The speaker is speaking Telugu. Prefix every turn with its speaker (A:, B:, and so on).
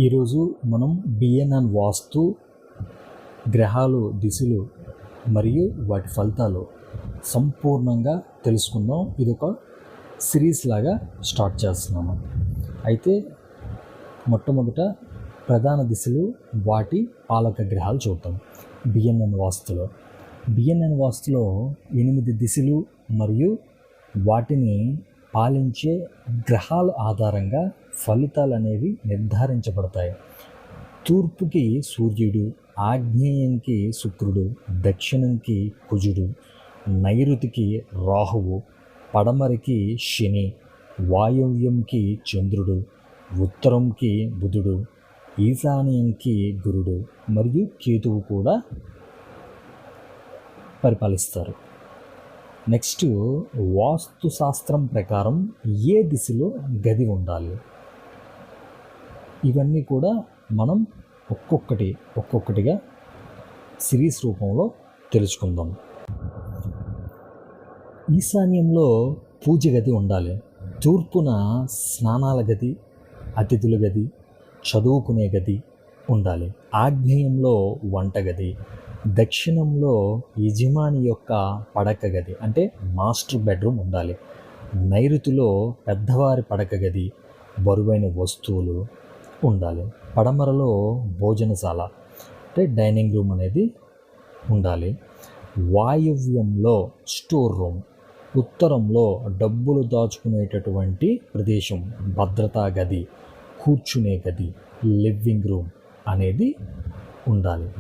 A: ఈరోజు మనం బిఎన్ఎన్ వాస్తు గ్రహాలు దిశలు మరియు వాటి ఫలితాలు సంపూర్ణంగా తెలుసుకుందాం. ఇది ఒక సిరీస్ లాగా స్టార్ట్ చేస్తున్నాము. అయితే మొట్టమొదట ప్రధాన దిశలు వాటి పాలక గ్రహాలు చూద్దాం. బిఎన్ఎన్ వాస్తులో 8 దిశలు మరియు వాటిని పాలించే గ్రహాల ఆధారంగా ఫలితాలు అనేవి నిర్ధారించబడతాయి. తూర్పుకి సూర్యుడు, ఆగ్నేయంకి శుక్రుడు, దక్షిణంకి కుజుడు, నైరుతికి రాహువు, పడమరికి శని, వాయవ్యంకి చంద్రుడు, ఉత్తరంకి బుధుడు, ఈశాన్యంకి గురుడు మరియు కేతువు కూడా పరిపాలిస్తారు. నెక్స్ట్, వాస్తు శాస్త్రం ప్రకారం ఏ దిశలో గది ఉండాలి, ఇవన్నీ కూడా మనం ఒక్కొక్కటిగా సిరీస్ రూపంలో తెలుసుకుందాం. ఈశాన్యంలో పూజ గది ఉండాలి. తూర్పున స్నానాల గది, అతిథుల గది, చదువుకునే గది ఉండాలి. ఆగ్నేయంలో వంటగది, దక్షిణంలో యజమాని యొక్క పడక గది అంటే మాస్టర్ బెడ్రూమ్ ఉండాలి. నైరుతిలో పెద్దవారి పడక గది, బరువైన వస్తువులు ఉండాలి. పడమరలో భోజనశాల అంటే డైనింగ్ రూమ్ అనేది ఉండాలి. వాయవ్యంలో స్టోర్ రూమ్, ఉత్తరంలో డబ్బులు దాచుకునేటటువంటి ప్రదేశం, భద్రతా గది, కూర్చునే గది, లివింగ్ రూమ్ అనేది ఉండాలి.